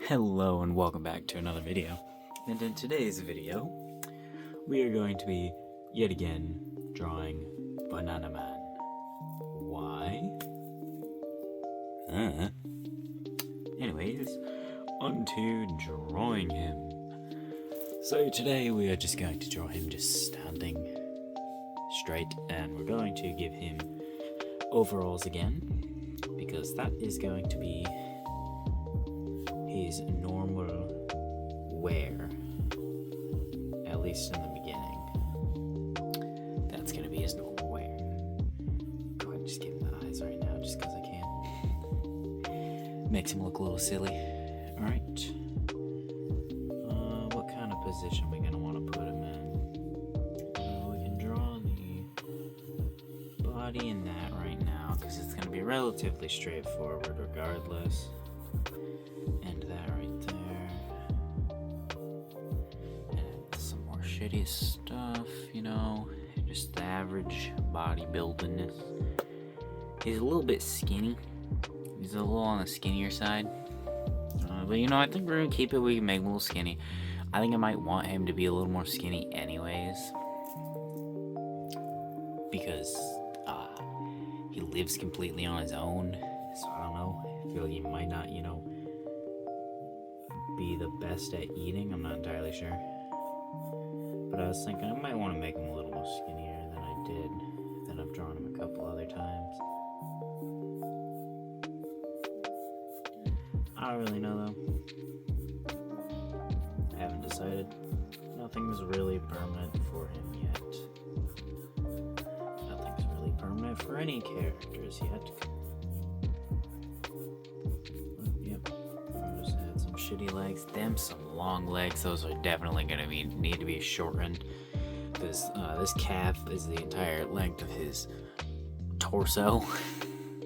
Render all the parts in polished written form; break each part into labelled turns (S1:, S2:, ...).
S1: Hello and welcome back to another video. And in today's video, we are going to be, yet again, drawing Banana Man. Why? Anyways, on to drawing him. So today we are just going to draw him just standing straight, and we're going to give him overalls again, because that is going to be his normal wear, at least in the beginning. That's gonna be his normal wear. Go ahead and just give him the eyes right now, just because I can. Makes him look a little silly. Alright. What kind of position are we gonna want to put him in? We can draw the body in that right now, because it's gonna be relatively straightforward regardless. Shitty stuff, you know, just the average bodybuildiness. He's a little bit skinny. He's a little on the skinnier side. But you know, I think we're gonna keep it. We can make him a little skinny. I think I might want him to be a little more skinny anyways, because he lives completely on his own. So I don't know. I feel like he might not, you know, be the best at eating. I'm not entirely sure. But I was thinking I might want to make him a little more skinnier than I did, than I've drawn him a couple other times. I don't really know though. I haven't decided. Nothing's really permanent for him yet. Nothing's really permanent for any characters yet. Yep. I just had some shitty legs. Some long legs. Those are definitely going to need to be shortened, because this calf is the entire length of his torso,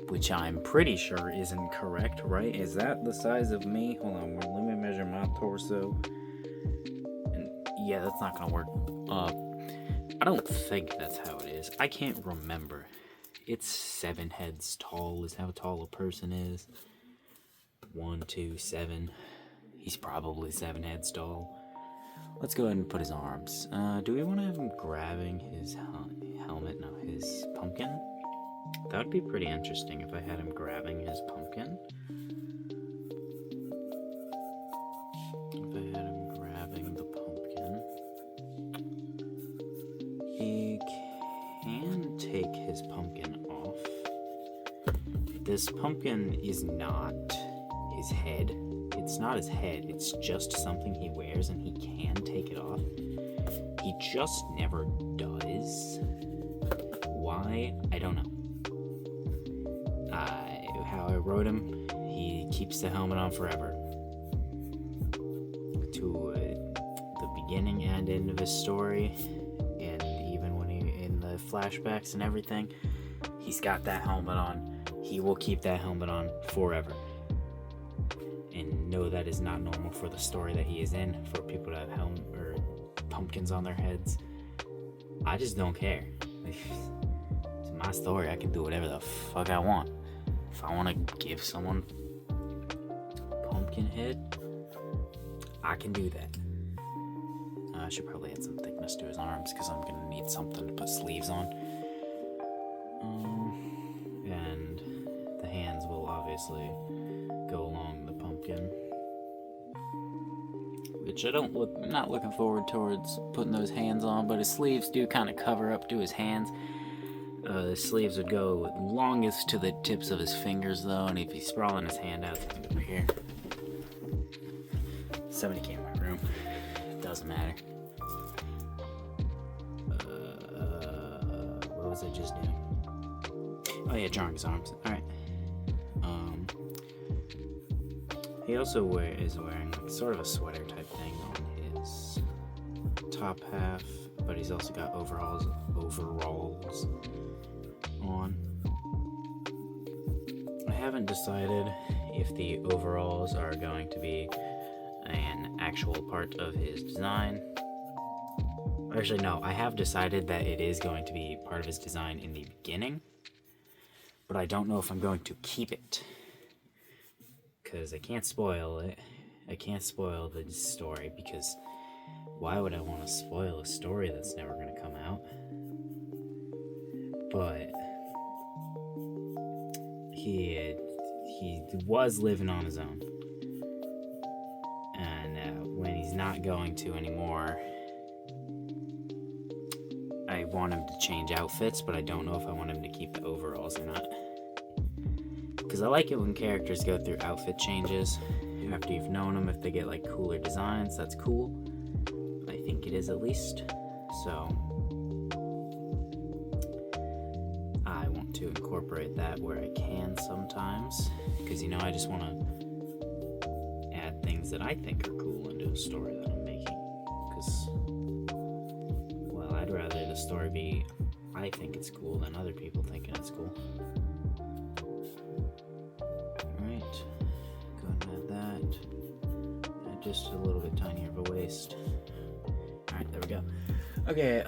S1: which I'm pretty sure isn't correct, right? Is that the size of me? Hold on, let me measure my torso. And yeah, that's not going to work. I don't think that's how it is. I can't remember. It's 7 heads tall is how tall a person is. 1, 2, 7. He's probably 7 heads tall. Let's go ahead and put his arms. Do we want to have him grabbing his helmet? No, his pumpkin? That would be pretty interesting if I had him grabbing his pumpkin. If I had him grabbing the pumpkin. He can take his pumpkin off. This pumpkin is not his head. It's not his head, it's just something he wears and he can take it off. He just never does. Why? I don't know. How I wrote him, he keeps the helmet on forever. To the beginning and end of his story, and even when in the flashbacks and everything, he's got that helmet on. He will keep that helmet on forever. And no, that is not normal for the story that he is in, for people to have pumpkins on their heads. I just don't care. It's my story. I can do whatever the fuck I want. If I want to give someone a pumpkin head, I can do that. I should probably add some thickness to his arms, because I'm going to need something to put sleeves on. And the hands will obviously go along the pumpkin, which I'm not looking forward towards putting those hands on, but his sleeves do kind of cover up to his hands. The sleeves would go longest to the tips of his fingers though, and if he's sprawling his hand out, it's over here. Somebody came in my room. Doesn't matter. What was I just doing? Oh yeah, drawing his arms. Alright. He also is wearing sort of a sweater type thing on his top half, but he's also got overalls on. I haven't decided if the overalls are going to be an actual part of his design. Actually, no, I have decided that it is going to be part of his design in the beginning, but I don't know if I'm going to keep it, because I can't spoil it, I can't spoil the story because why would I want to spoil a story that's never going to come out? But he was living on his own, and when he's not going to anymore, I want him to change outfits, but I don't know if I want him to keep the overalls or not. Because I like it when characters go through outfit changes after you've known them. If they get like cooler designs, that's cool. I think it is, at least. So I want to incorporate that where I can sometimes, because I just want to add things that I think are cool into a story that I'm making. Because, well, I'd rather the story be I think it's cool than other people thinking it's cool. Alright, go ahead and add that. Add just a little bit tinier of a waist. Alright, there we go. Okay,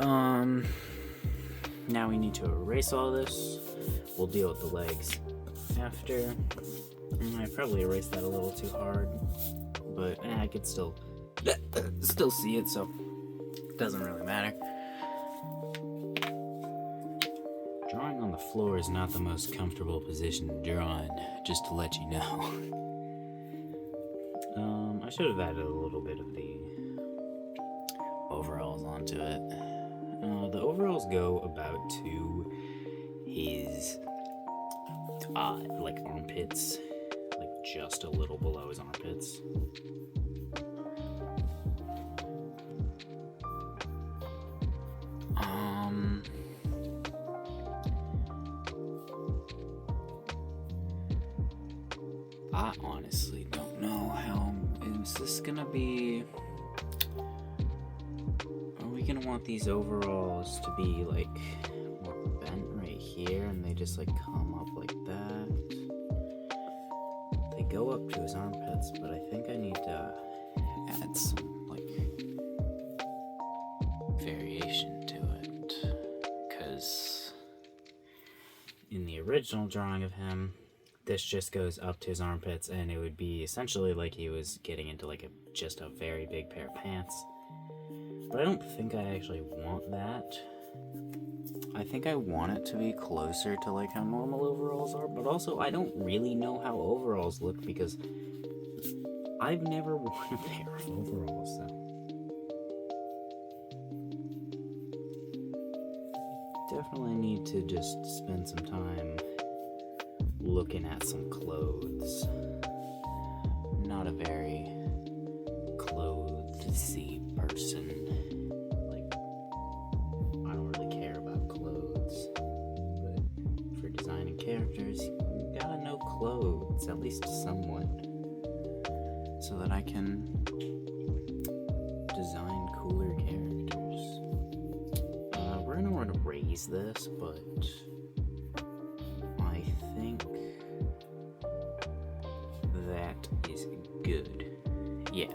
S1: now we need to erase all this. We'll deal with the legs after. I probably erased that a little too hard, but I could still see it, so it doesn't really matter. Drawing on the floor is not the most comfortable position to draw in, just to let you know. I should have added a little bit of the overalls onto it. The overalls go about to his like armpits, like just a little below his armpits. I honestly don't know how is this gonna be. Are we gonna want these overalls to be like more bent right here and they just like come up like that? They go up to his armpits, but I think I need to add some like variation to it, because in the original drawing of him, this just goes up to his armpits, and it would be essentially like he was getting into like just a very big pair of pants. But I don't think I actually want that. I think I want it to be closer to like how normal overalls are, but also I don't really know how overalls look because I've never worn a pair of overalls, so. Definitely need to just spend some time looking at some clothes. Not a very clothes-y person. Like, I don't really care about clothes, but for designing characters, you gotta know clothes, at least somewhat, so that I can design cooler characters. We're gonna want to raise this, but I think that is good. Yeah,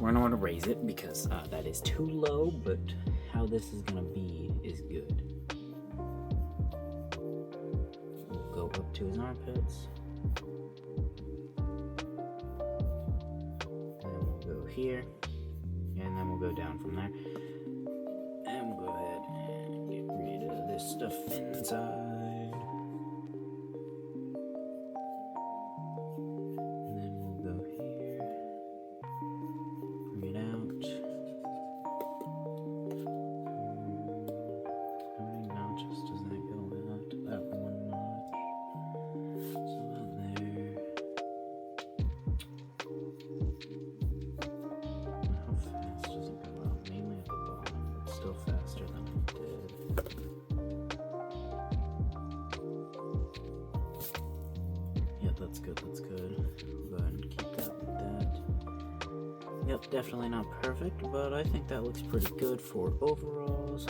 S1: we're gonna want to raise it because that is too low, but how this is gonna be is good. We'll go up to his armpits. And then we'll go here. And then we'll go down from there. And we'll go ahead and get rid of this stuff inside. That's good. We'll go ahead and keep that like that. Yep, definitely not perfect, but I think that looks pretty good for overalls.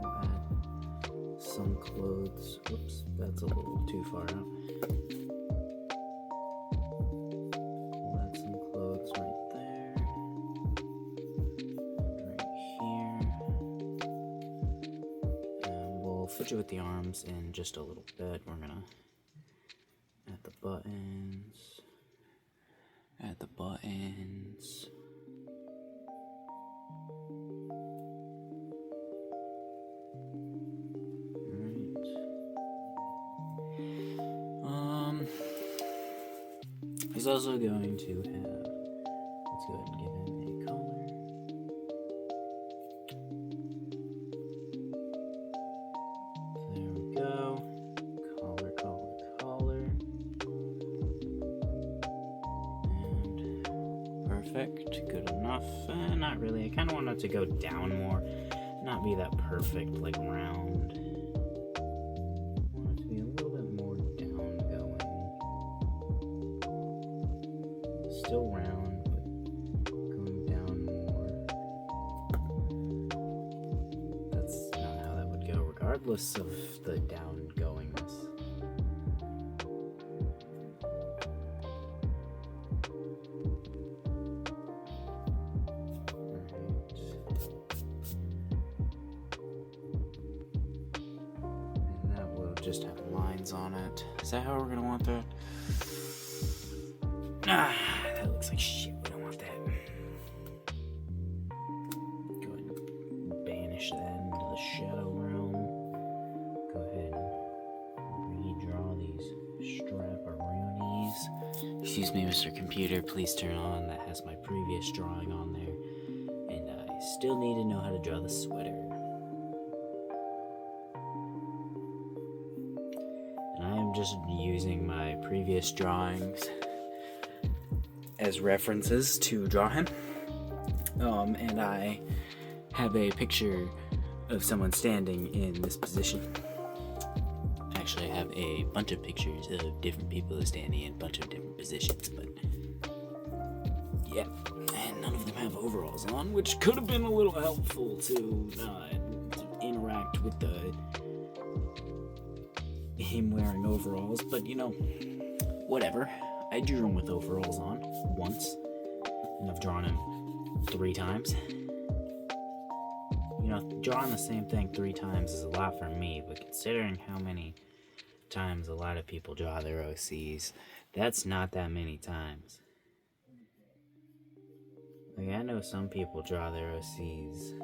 S1: We'll add some clothes. Whoops, that's a little too far out. We'll add some clothes right there. Right here. And we'll fidget with the arms in just a little bit. We're gonna add the buttons, buttons. He's also going to have, let's go ahead and give him a color. There we go. Color. And perfect, good enough. Not really, I kind of want it to go down more, not be that perfect, like round. Still round, but going down more. That's not how that would go, regardless of the down goingness. And that will just have lines on it. Is that how we're gonna want that? That looks like shit. We don't want that. Go ahead and banish that into the shadow realm. Go ahead and redraw these strapperoonies. Excuse me, Mr. Computer, please turn on. That has my previous drawing on there. And I still need to know how to draw the sweater. And I am just using my previous drawings as references to draw him. And I have a picture of someone standing in this position. Actually, I have a bunch of pictures of different people standing in a bunch of different positions, but yeah, and none of them have overalls on, which could have been a little helpful to interact with him wearing overalls, but you know, whatever. I drew him with overalls on once, and I've drawn him 3 times. You know, drawing the same thing 3 times is a lot for me, but considering how many times a lot of people draw their OCs, that's not that many times. Like, I know some people draw their OCs,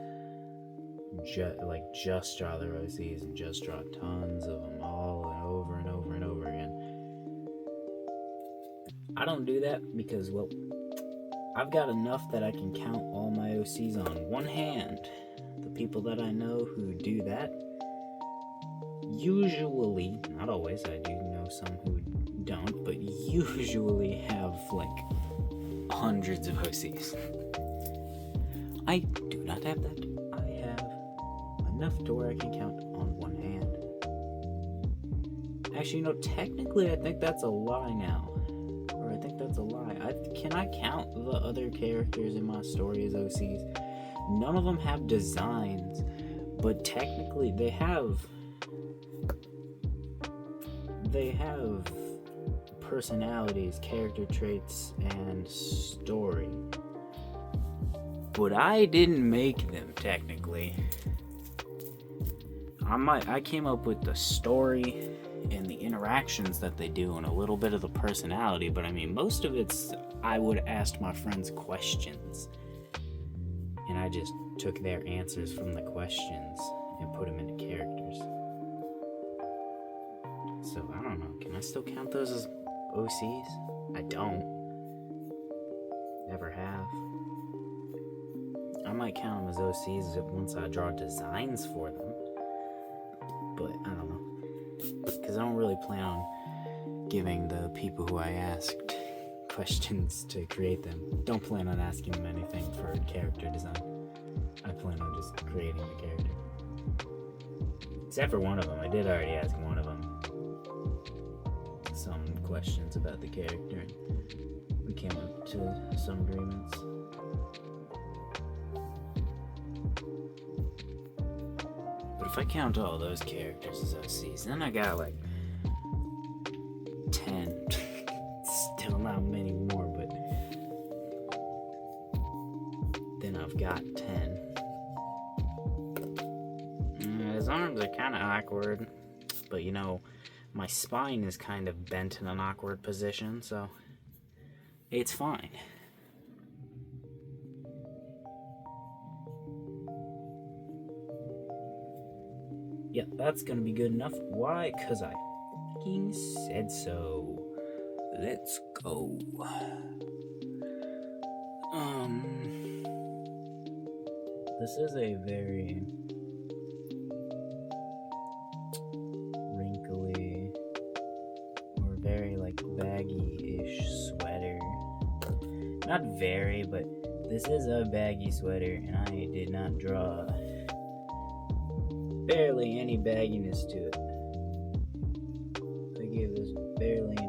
S1: just draw their OCs and just draw tons of them all and over and over and over again. I don't do that because, well, I've got enough that I can count all my OCs on one hand. The people that I know who do that, usually, not always, I do know some who don't, but usually have like hundreds of OCs. I do not have that. I have enough to where I can count on one hand. Actually, no, technically I think that's a lie now. I think that's a lie. Can I count the other characters in my story as OCs? None of them have designs, but technically they have personalities, character traits, and story. But I didn't make them technically. I came up with the story and the interactions that they do and a little bit of the personality, but I mean, most of it's I would ask my friends questions and I just took their answers from the questions and put them into characters. So I don't know, can I still count those as OCs? I don't. Never have. I might count them as OCs once I draw designs for them, but I don't know. Because I don't really plan on giving the people who I asked questions to create them. Don't plan on asking them anything for character design. I plan on just creating the character. Except for one of them. I did already ask one of them some questions about the character, and we came up to some agreements. But if I count all those characters as OCs, then I got like 10. Still not many more, but then I've got 10. His arms are kind of awkward, but you know, my spine is kind of bent in an awkward position, so it's fine. Yeah, that's gonna be good enough. Why? Because I fucking said so. Let's go. This is a very wrinkly or very like baggy-ish sweater. Not very, but this is a baggy sweater, and I did not draw barely any bagginess to it. I gave this barely any.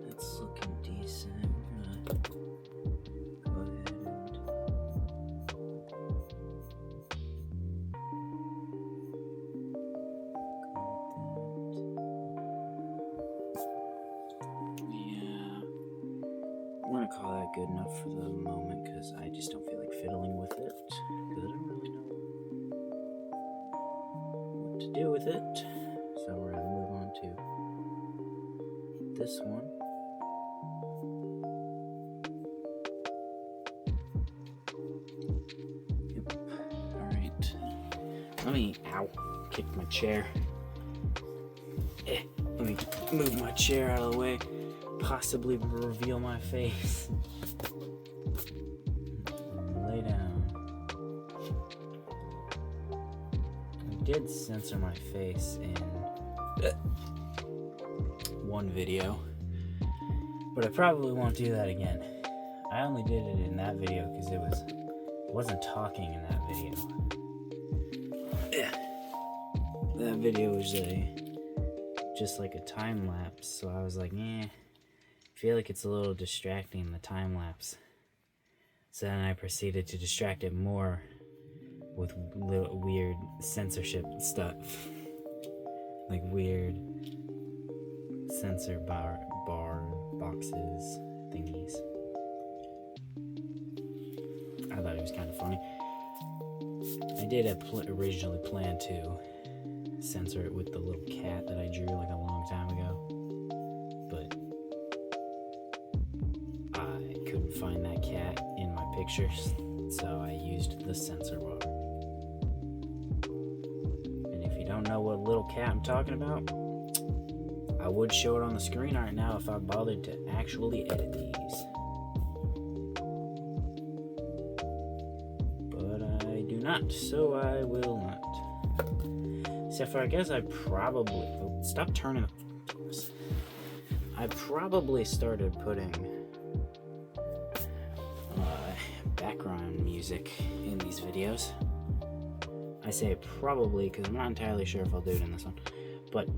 S1: That's looking decent. Go ahead and yeah, we're gonna call that good enough for the moment because I just don't feel like fiddling with it because I don't really know what to do with it. So we're gonna move on to this one. Yep. All right. Let me kick my chair. Let me move my chair out of the way. Possibly reveal my face. Lay down. I did censor my face in one video, but I probably won't do that again. I only did it in that video because it wasn't talking in that video. That video was just like a time lapse, so I was like, I feel like it's a little distracting, the time lapse. So then I proceeded to distract it more with little weird censorship stuff. Like weird censor bar boxes thingies. I thought it was kind of funny. I did originally plan to censor it with the little cat that I drew like a long time ago, but I couldn't find that cat in my pictures, so I used the censor bar. And if you don't know what little cat I'm talking about, I would show it on the screen right now if I bothered to actually edit these. But I do not, so I will not. Except for, I guess I probably... Stop turning the... I probably started putting background music in these videos. I say probably because I'm not entirely sure if I'll do it in this one. But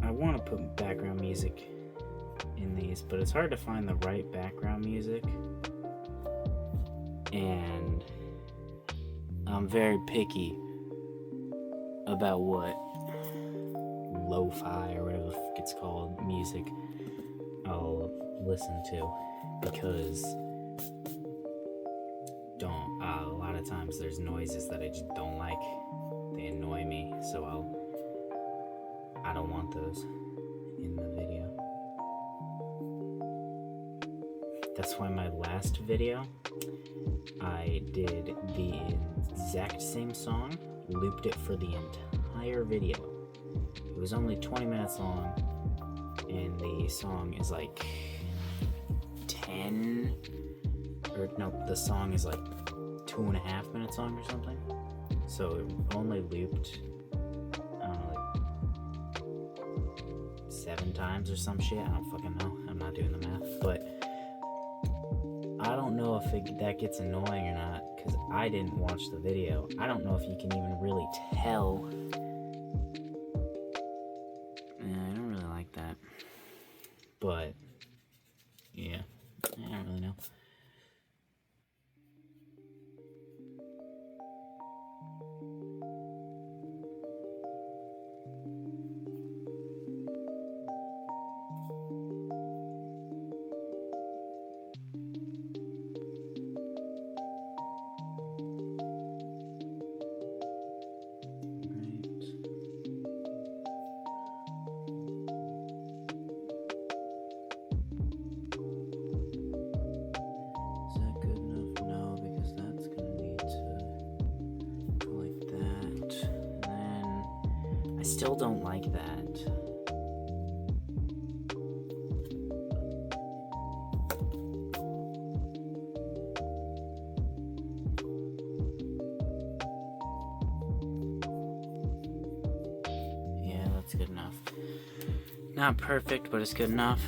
S1: I want to put background music in these, but it's hard to find the right background music. And I'm very picky about what lo-fi or whatever the fuck it's called music I'll listen to, because a lot of times there's noises that I just don't like. They annoy me, so I don't want those in the video. That's why my last video I did the exact same song, looped it for the entire video. It was only 20 minutes long, and the song is like 10, or no, the song is like 2.5 minutes long or something. So it only looped, I don't know, like 7 times or some shit. I don't fucking know. I'm not doing the math, but I don't know if that gets annoying or not, because I didn't watch the video. I don't know if you can even really tell. I don't really like that. But, yeah, I don't really know. still don't like that. Yeah, that's good enough. Not perfect, but it's good enough.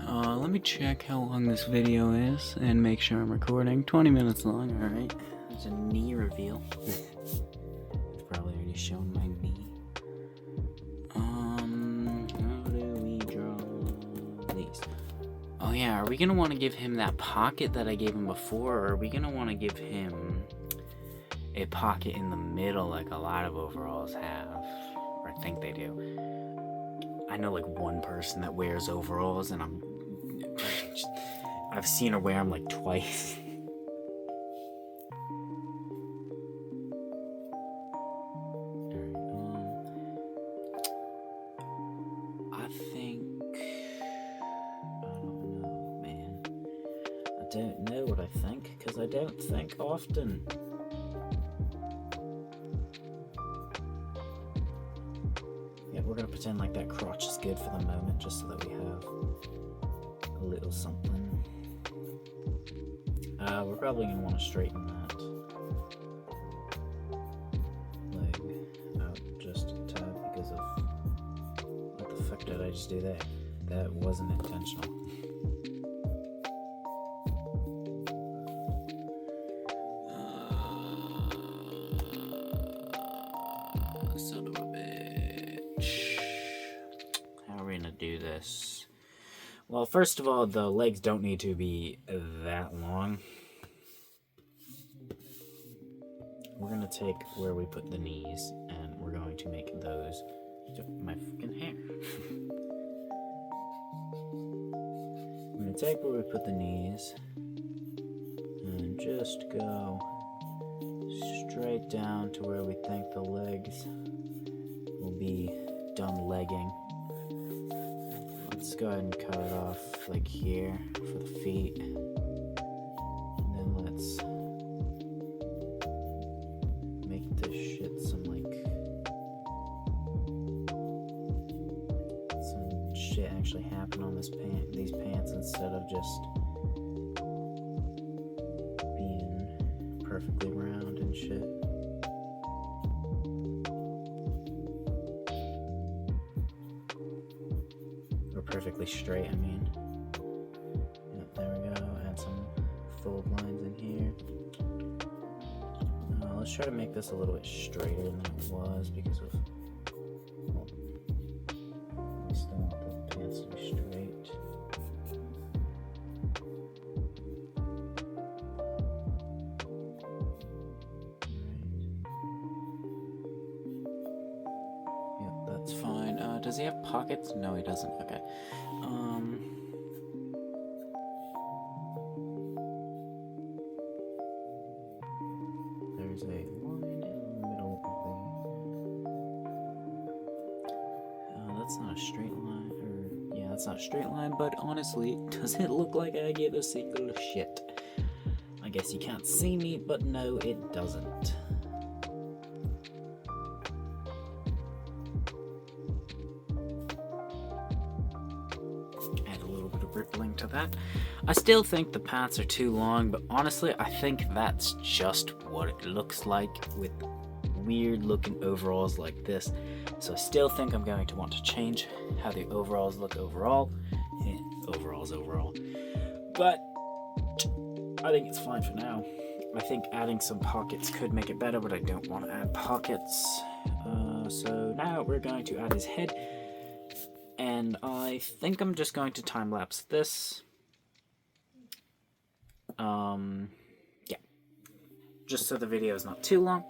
S1: Let me check how long this video is and make sure I'm recording. 20 minutes long, alright. There's a knee reveal. I've probably already shown my knee. How do we draw these? Oh yeah, are we gonna want to give him that pocket that I gave him before, or are we gonna want to give him a pocket in the middle like a lot of overalls have? Or I think they do. I know like one person that wears overalls, and I've seen her wear them like twice. I don't know, man. I don't know what I think, because I don't think often. Yeah, we're gonna pretend like that crotch is good for the moment, just so that we have a little something. We're probably gonna want to straighten that leg out just a tad because of what the fuck did I just do there? That wasn't intentional. Son of a bitch. How are we gonna do this? Well, first of all, the legs don't need to be that long. We're gonna take where we put the knees, and we're going to make those my fucking hair. We're gonna take where we put the knees and just go straight down to where we think the legs will be done legging. Let's go ahead and cut it off like here for the feet. And then let's make this shit some shit actually happen on these pants instead of just being perfectly round and shit. Or perfectly straight, I mean. Yep, there we go. Add some fold lines in here. Let's try to make this a little bit straighter than it was because of, well, we still want the pants to be straight. Yep, that's fine. Does he have pockets? No, he doesn't. Okay. There's a line in the middle of the... that's not a straight line, or... Yeah, that's not a straight line, but honestly, does it look like I give a single shit? I guess you can't see me, but no, it doesn't. Add a little bit of rippling to that. I still think the pants are too long, but honestly, I think that's just what it looks like with weird looking overalls like this. So I still think I'm going to want to change how the overalls look overall. Overall. But I think it's fine for now. I think adding some pockets could make it better, but I don't want to add pockets. So now we're going to add his head. And I think I'm just going to time-lapse this. Yeah. Just so the video is not too long.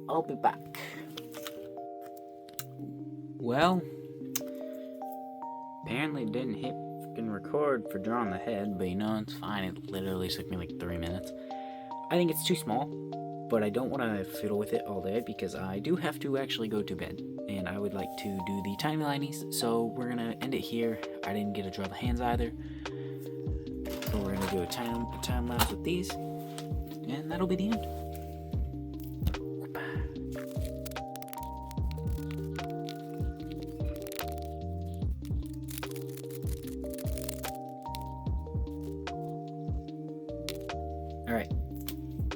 S1: I'll be back. Well, apparently it didn't hit fucking record for drawing the head, but you know, it's fine. It literally took me like 3 minutes. I think it's too small, but I don't want to fiddle with it all day because I do have to actually go to bed, and I would like to do the timelinies, so we're gonna end it here. I didn't get to draw the hands either, so we're gonna do a time lapse with these, and that'll be the end.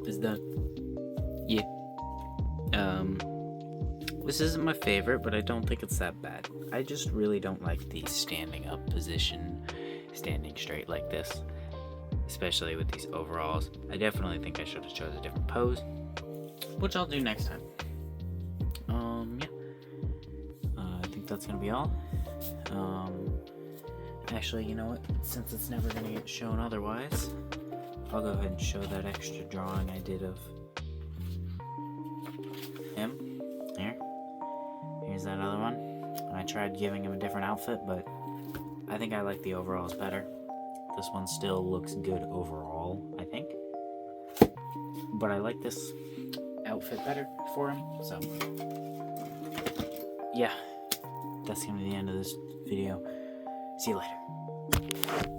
S1: is done. Yeah. This isn't my favorite, but I don't think it's that bad. I just really don't like the standing up position, standing straight like this, especially with these overalls. I definitely think I should have chosen a different pose, which I'll do next time. Yeah. I think that's gonna be all. Actually, you know what? Since it's never gonna get shown otherwise, I'll go ahead and show that extra drawing I did of him. Here's that other one. I tried giving him a different outfit, but I think I like the overalls better. This one still looks good overall, I think. But I like this outfit better for him, so yeah. That's gonna be the end of this video. See you later.